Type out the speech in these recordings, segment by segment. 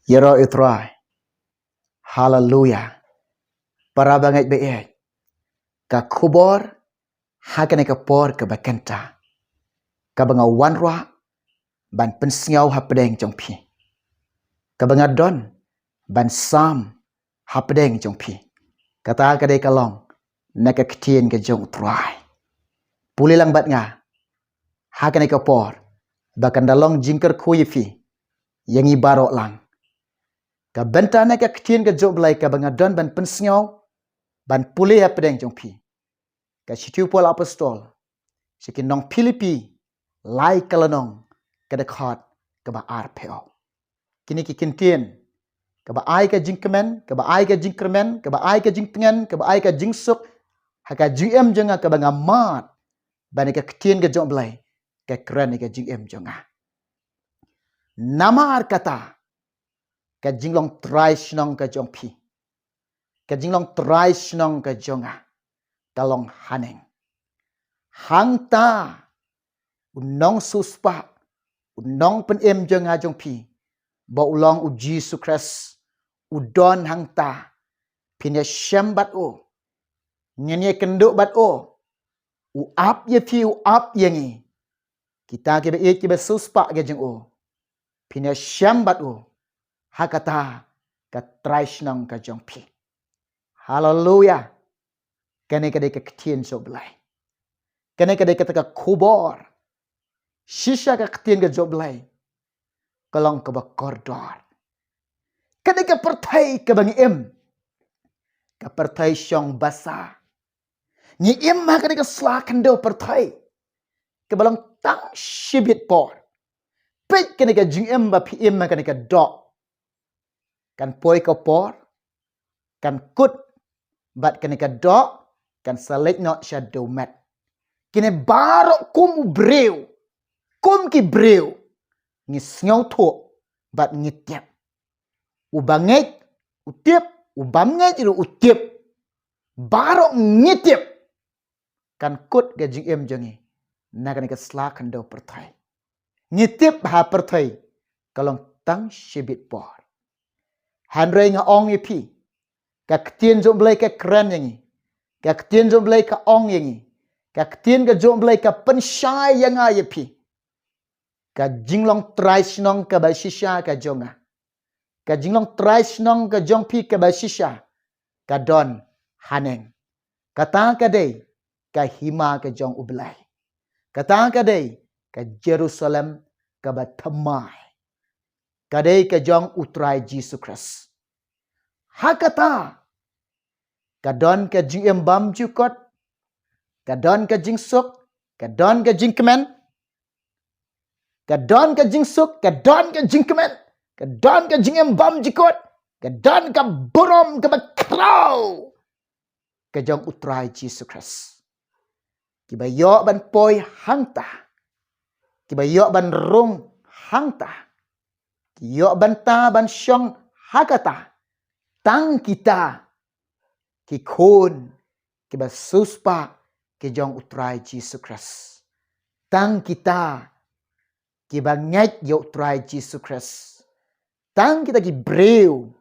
Yero itrai. Hallelujah. Para banget baik. Ka kubor hakane ka por ka bakanta. Ka banga wanrwa ban pensngau hapdeng jong pi. Ka banga don ban sam hapdeng jong pi. Kata ka dei kalong naka ktien ka jong trai. Pulilang bat nga hakane ka por bakan dalong jingker kuyi fi yang ibarok lang. Ka bentana ka ktien ka jong blai ka banga don ban pensngau ban pulih hapdeng jong pi. Ka situ Paul apostol sikin nong Filipi lai kalanong kada khat ka ba arpeo kini ki kintien ka ba ai ka jingkemen ka ba ai ka jingkermen ka ba ai ka jingtengen ka ba ai ka jingsuk haka gm jonga ka ba ngamat bani ka ktien ka jong blai ka kran ka gm jonga nama ar kata ka jinglong trai snong ka jong pi ka jinglong trai snong ka jonga talong haneng hangta unong suspa unong pen em jong a jong pi ba ulong u Jesus Christ udon hangta pinya syambat o nyenye kenduk bat o u ap ye pi u ap yengi kita ke be ke be suspa ge jong o pinya syambat o hakata ka traishnang ka jong pi hallelujah kene kade ka ktien so blai kene kade ka kubor shisha ka ktien ka joblai kalong ka ba kordor kene ka pertai ka bang em ka pertai syong basa ni em ma kene ka slakan do pertai ka balang tang shibit por pe kene ka jing em ba pi em ma kene ka dok kan poi ka por kan kut bat kene ka dok kan selek not shadow mat kene barok kum breu kum ki breu ngi sngaw tho bat ngi tiap u banget u tiap u banget iru u tiap barok ngi tiap kan kut ga jing em jangi nakan ka slakan do pertai ngi tiap ha pertai kalong tang shibit por hanre nga ong pi ka ktien jom blai ka kran yangi ka ktien jom blai ka ong yangi ka ktien ga jom blai ka pensyai yang a pi ka jinglong traisnong ka ba shisha ka jonga ka jinglong traisnong ka jong pi ka ba shisha ka don haneng kata ka dei ka hima ka jong ublai kata ka dei ka Jerusalem ka ba thamai ka dei ka jong utrai Jesus Christ hakata ka don ka jing embam jukot ka don ka jing sok ka don ka jing kemen ka don ka jing sok ka don ka jing kemen ka don ka jing embam jukot ka don ka borom ka ba krau ka jong utrai Jesus Christ ki ba yo ban poi hangta ki ba yo ban rung hangta ki yo ban ta ban syong hakata tang kita ki khôn ki ba suspa ki jong utrai Jesus Christ tang kita ki ba ngai yo utrai Jesus Christ tang kita ki breu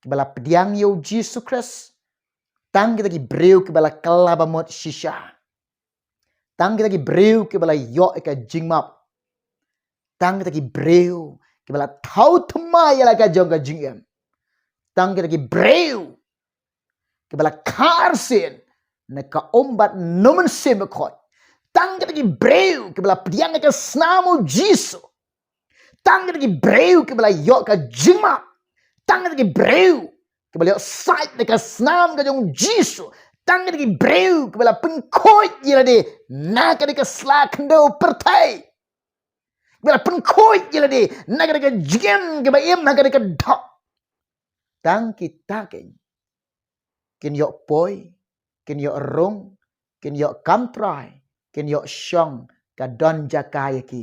ki bala pediang yo Jesus Christ tang kita ki breu ki bala kalaba mot shisha tang kita ki breu ki bala yo ka jingmap tang kita ki breu ki bala thau thma ya la ka jong ka jingem tang kita ki breu ki bala karsin na ka ombat nomen semekot tang kita ki breu ki bala pediang ka snamu Jesus tang kita ki breu ki bala yo ka jingmap tang kita ki breu ki bala yo sait na ka snam ka jong Jesus tang kita ki breu ki bala pengkoi yela de na ka ka slakndo pertai bala pengkoi yela de na ka jigem ki ba em na ka dok tang kita kin yo poi kin yo rong kin yo kamtrai kin yo syong ka don jakaya ki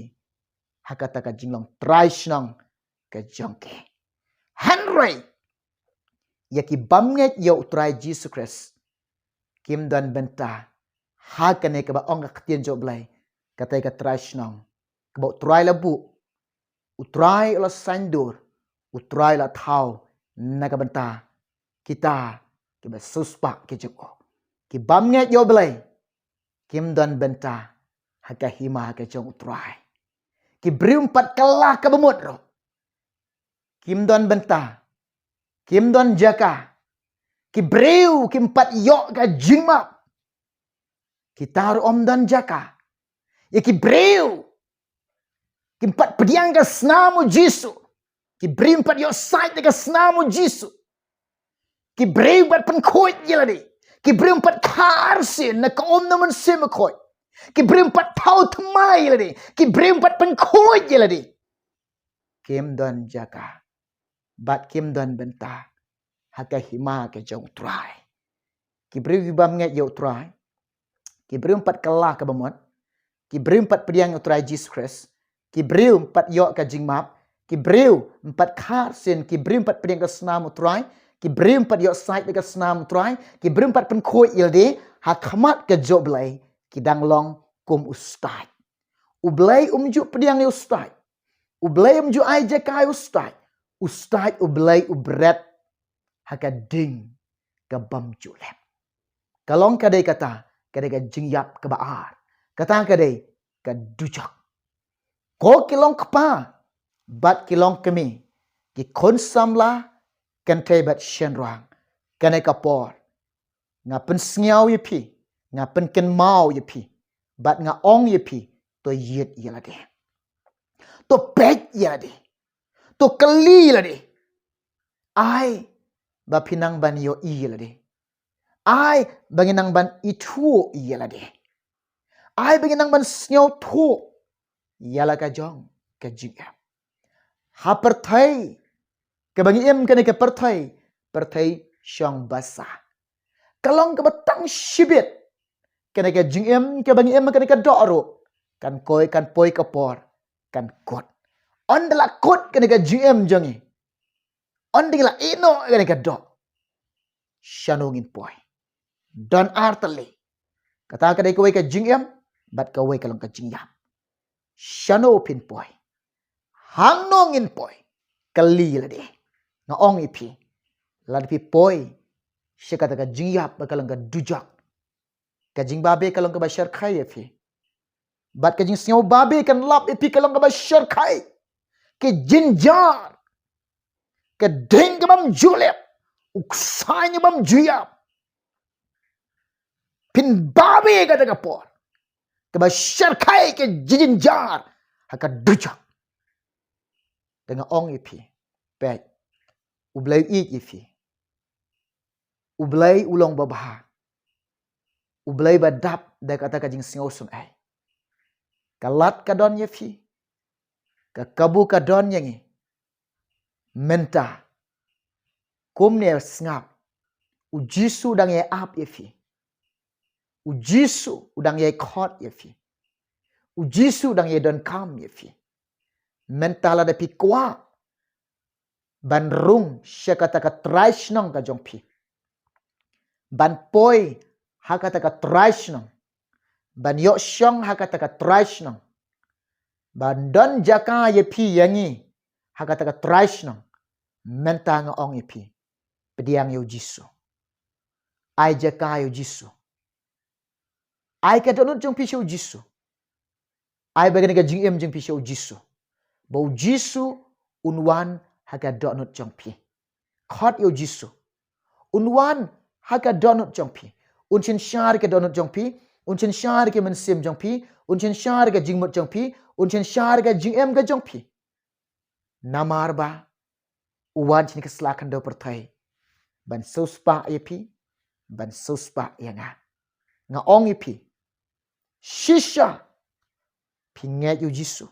hakata ka jinglong traisnong ka jongke hanrei yaki bamnget yo utrai Jesus Christ kim don benta hakane ka ba ong ka ktien jo blai katai ka traisnong ka ba utrai labu utrai ola sandur utrai la thau na ka banta kita ki ba suspa ki jeko ki bam nge yo blai kim don benta haka hima haka jong utrai ki brim pat kalah ka bemut ro kim don benta kim don jaka ki breu kim pat yo ka jingma kita om don jaka ya ki breu kim pat pediang ka snamu jisu ki brim pat yo sait ka snamu jisu ki breu pat pen khoi yeladi ki breu pat karsin na ka om naman sim khoi ki breu pat thau thmai yeladi ki breu pat pen khoi yeladi kim don jaka bat kim don benta haka hima ke jong trai ki breu bam nge yo trai ki breu pat kalah ka bamot ki breu pat pediang yo trai Jesus Christ ki breu pat yo ka jingmap ki breu pat karsin ki breu pat pediang ka snamu trai ki breu pat yo sait ka snamu trai ki breu pat pen khoi yeladi hakamat ke joblai ki danglong kum ustad ublai umju pediang yo ustad ublai umju ai jakai ustad ublai ubret haka ding ka bam julep kalong kadai kata kadai ka jingyap ka baar kata kadai ka dujak ko kilong kapa bat kilong kami ki konsamla kan kai bat shenrang kanai kapor nga pen sngyaw ye pi nga pen ken mau ye pi bat nga ong ye pi to yet yelade to pek yelade to kali yelade ai ba pinang ban yo yelade ai banginang ban itu yelade ai banginang ban sngyaw thu yala ka jong ka jingya ha perthai ke bangi em kene ke perthai syang basa kalong ke batang shibit kene ke jing em ke bangi em kene ke doro kan koi kan poi kapor kan kot on dela kot kene ke jing em jongi on dela ino kene ke do shanongin poi don artale kata kene ke ke jing em bat ke we kalong ke jing yam shano pin poi hangnongin poi kali lade nga ong ipi ladpi poi shikata ka jingyap bakalang ka dujak ka jing babe kalong ka bashar khai ipi bat ka jing snyaw babe kan lap ipi kalong ka bashar khai ke jinjar ke ding ka bam julep uksanya bam juyap pin babe kata ka por ka bashar khai ke jinjar haka dujak dengan ong ipi pek ublai ik ifi ublai ulong babah ublai badap da kata ka jing singaw sun ai kalat ka don yefi ka kabu ka don yangi menta kumne snap ujisu dang ye ap yefi ujisu udang ye khot yefi ujisu dang ye don kam yefi mentala da pikwa ban rung syakata ka traishnong ka jongpi ban poi hakata ka traishnong ban yok syong hakata ka traishnong ban don jaka ye pi yangi hakata ka traishnong menta nga ong ye pi pediang yo jisu ai jaka yo jisu ai ka donut jong pi syo jisu ai bagan ka jing em jong pi syo jisu bau jisu unwan haka donut jongpi khot yo jisu unwan haka donut jongpi unchin shar ke donut jongpi unchin shar ke mensim jongpi unchin shar ke jingmut jongpi unchin shar ke jingem ke jongpi namar ba uwan chin ke slakan do perthai ban suspa yepi ban suspa yanga nga ong yepi shisha pinget yo jisu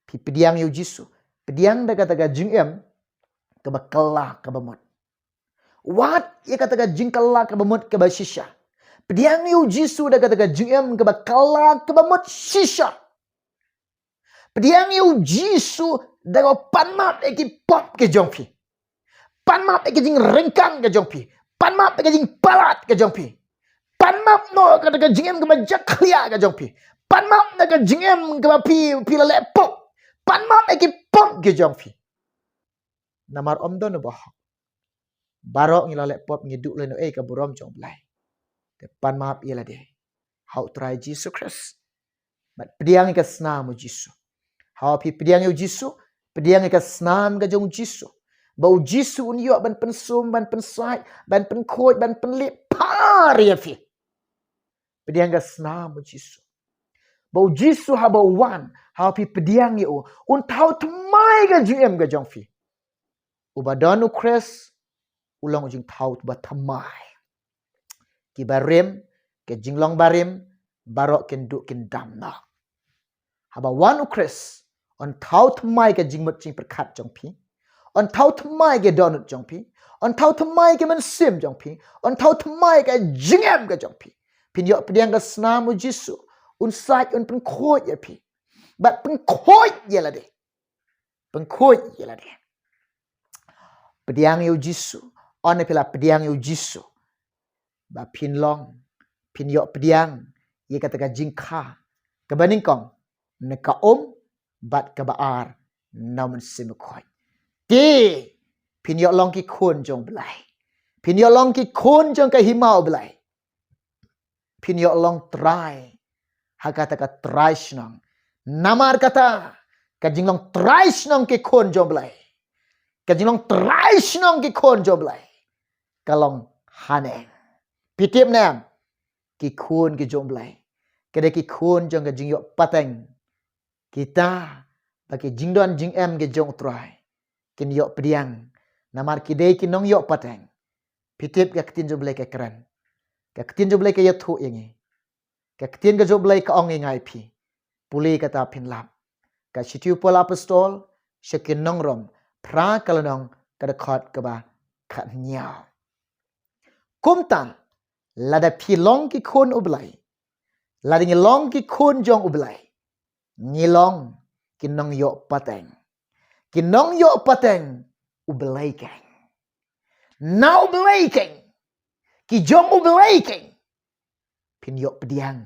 pi pediang yo jisu pediang da kata jingem kebakala kebamut wat ye kata jingkala kebamut kebashisha pediang yu jisu da kata jingem kebakala kebamut shisha pediang yu jisu da panmat eki pop ke jongpi panmat eki jing rengkang ke jongpi panmat eki jing palat ke jongpi panmat no kata jingem kebajak klia ke jongpi panmat da jingem kebapi pila lepop panmat eki pop ke jongpi Namar om don bah. Barok ngila lek pop ngiduk le no ka burom jong blai. Depan maaf ialah dia. Hau try Jesus Christ. Bat pediang ka snam Jesus. Hau pi pediang Jesus, pediang ka snam ka jong Jesus. Bau Jesus un yo ban pensum ban pensai ban penkhoi ban penlip par ya fi. Pediang ka snam Jesus. Bau Jesus ha bau wan, hau pi pediang yo un tau tmai ka GM ka jong fi. Ubadanu Christ ulang ujung tau ba tmai. Ki barem ke jinglong barem barok ken duk ken damna. Haba wan Christ on tau tmai ke jingmut jing perkat jong pi. On tau tmai ke donut jong pi. On tau tmai ke mensim jong pi. On tau tmai ke jingem ke jong pi. Pin yok pediang ke snamu Jisu. Un sait un pengkoi ya pi. But pengkoi ya lah de. Pengkoi ya lah de. Pediang yu Jisu. On pila pediang yu Jisu. Ba pin long. Pin yok pediang. Ye kata ka jingka. Kebaning kong. Neka bat kebaar. Namun simukoi. Ti pin yok long ki kun jong belai. Pin yok long ki kun jong ka himau belai. Pin yok long try. Ha kata ka try snong. Namar kata ka jing long try snong ki kun jong belai. Ka jing long try snong ki kun jong belai. Kalong haneng. Pitip nam ki kun ki jong belai. Kada ki kun jong ka jing yok pateng. Kita bagi jing don jing em ki jong try. Kin yok pediang. Namar kidei ki nong yok pateng. Pitip ka ketin jo belai ka keren. Ka ketin jo belai ka yathu yangi. Ka ketin ka jo belai ka ong ngai pi. Puli kata pin lap. Ka sitiu pola apostol. Syakin nong rom. Pra kalanong kada khot ka ba kat nyao. Kumtan. Lada pi long ki kun ubelai. Lada ngilong ki kun jong ubelai. Ngilong ki nong yok pateng. Kinong yo pateng ubelai keng. Na ubelai keng. Ki jong ubelai keng. Pin yo pediang.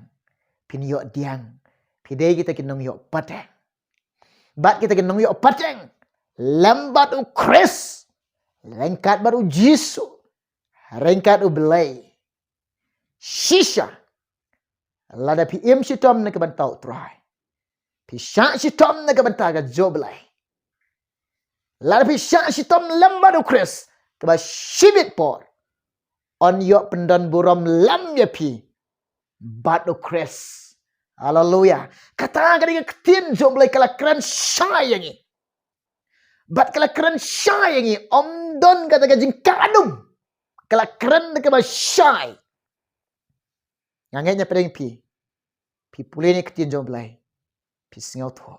Pin yo diang. Pidei kita kinong yo pateng. Bat kita kinong yo pateng. Lambat u Chris. Rengkat baru Jisu. Rengkat ubelai. Shisha. Lada pi im sitom na kabantau try. Pi syak sitom na kabantau ka joblai. Lalu pisang si tom lembadu Chris. Keba shibit por. On yok pendan buram lam ya pi. Badu Chris. Haleluya. Kata kadang ketin jo boleh kala keren syai yangi. Bat kala keren syai yangi. Om don kata gajing kadum. Kala keren keba syai. Ngangenya pedang pi. Pi pulih ni ketin jo boleh. Pi singau tu.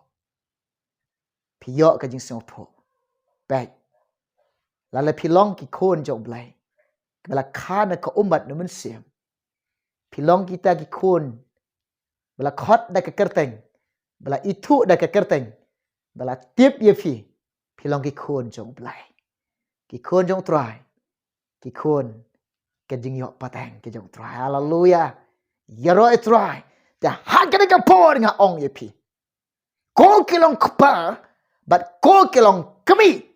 Pi yok gajing singau tu. Baik. Lalu pilong ki kun jong belai. Bala kana ka umat namun siam. Pilong kita ki kun. Bala khot da ka kerteng. Bala itu da ka kerteng. Bala tip ye fi. Pilong ki kun jong belai. Ki kun jong try. Ki kun ke jing yok pateng ki jong try. Haleluya. Yaro e try. Da hakane ka por nga ong ye pi. Ko kilong kpa, but ko kilong kami.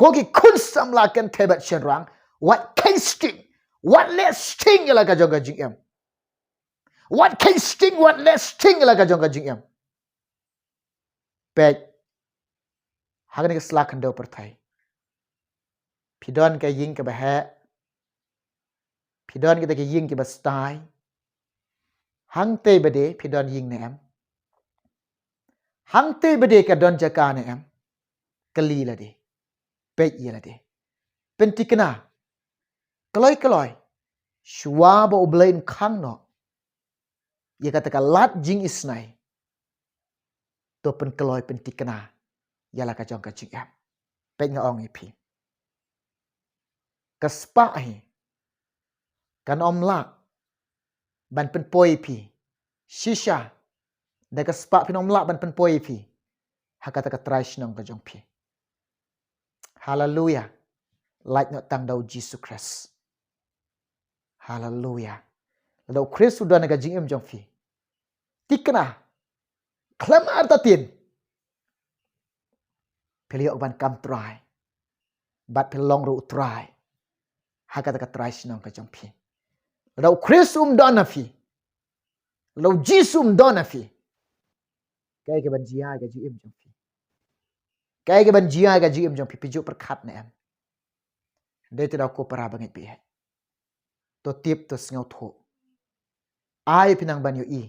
Kogi kun samlakan tebat shenrang. What can sting? What less sting ila ka jong jing em? What can sting? What less sting ila ka jong jing em? Pek. Hagan ka slakan do pertai. Pidon ka ying ka bahe. Pidon kita ka ying ka bastai. Hang te bade pidon ying na em. Hang te bade ka don jaka na em. Kali la de. Pek ia lah de. Penti kena. Keloi. Shua ba ublain kang no. Ia kata ka lat jing isnai. To pen keloi penti kena. Ialah ka jong ka jing em. Pek nga ong ipi. Kaspa hi. Kan om lak. Ban pen poi pi. Shisha. Da kaspa pin om lak ban pen poi pi. Hakata ka trash nong ka jong pi. Hallelujah. Like not tang dau Jesus Christ. Hallelujah. Dau Christ sudah naga jingem jong fi. Tikna. Klam artatin. Pilih ban kam try. bat pelong ru try haka taka try sinong ka jong pi lo Chris dona fi lo Jesus dona fi kai ke ban jia ga ji im jong pi kai ke ban jia ga ji im jong pi piju perkhat na em de te da ko para bangit pi to tip to sngaw tho ai pinang ban yu i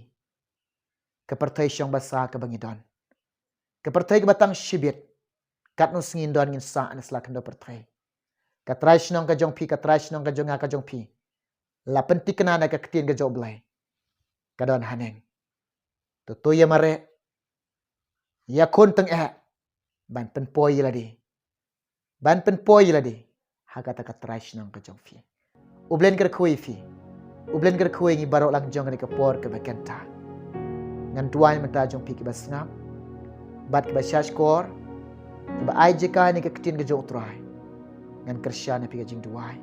ke perthai syong basa ke bangidon ke perthai ke batang shibit kat no sngin don ngin sa an slak ndo perthai ka try sinong ka jong pi ka try sinong ka jong ka jong pi la pentik na na ka ketien ka joblai ka don haneng to ya mare ya kon teng ban pen poi ladi ban pen poi ladi haka ta ka try sinong ka jong pi ublen ker khui fi ublen ker khui ngi barok lang jong ni ka por ka bakenta ngan tuan mata jong pi ki basngap bat ka bashash kor ba ai jeka ni ka ketien ka jong try ngan kersyan pi ka jing duai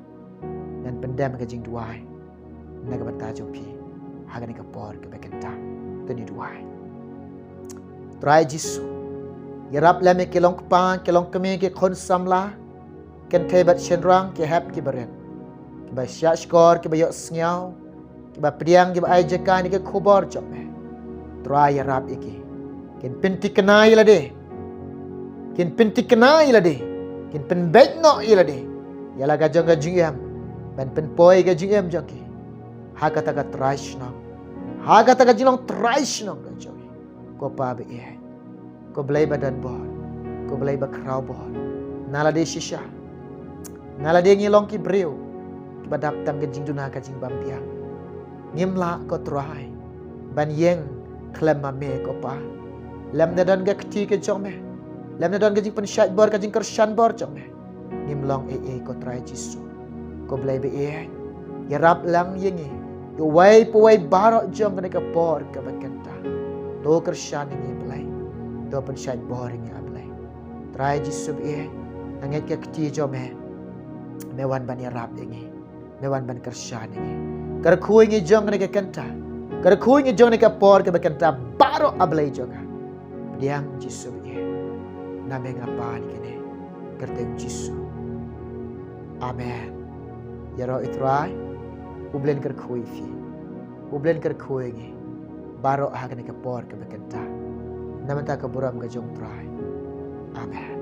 ngan pendam ka jing duai na ka bata jong pi haga ni ka por ka bakenta to ni duai try jisu yarap lame kelong pa kelong keme ke khon samla ken thebat shenrang ke hap ki baren ki ba shash kor ki ba yo sngyaw ki ba priang ki ba ai jeka ni ke khobor chome try yarap iki ken pinti kenai la de ken pinti kenai la de kin pen baik no ila de yala ga jong ga jingam ban pen poi ga jingam jong ki ha kata ka trash no ha kata ka jilong trash no ga jong ko pa be ko blai badan bor ko blai ba kraw bor nala de shisha nala de ngilong ki breu ki badap tang ga jing duna ka jing bam piang ngimla ko try ban yeng klem ma me ko pa lam da don ga kti ke jong me lam na don gajing penshat bor gajing kersyan bor jong nimlong ko try jisu ko blai be ya rap lang yengi yo wai puai barok jong ka por ka bakenta to kersyan ni blai to penshat bor ni ablai try jisu be nanget ka kti jom me wan ban ya rap yengi me wan ban kersyan ni kar khui ni jong ka kenta kar khui ni jong ka por ka bakenta barok ablai jong diam jisu name ngapa ni kene kerteng jisu amen yaro itrai ublen ker khoi fi ublen ker khoi ngi baro ha kene ke por ke bekenta namanta ka buram ga jong trai amen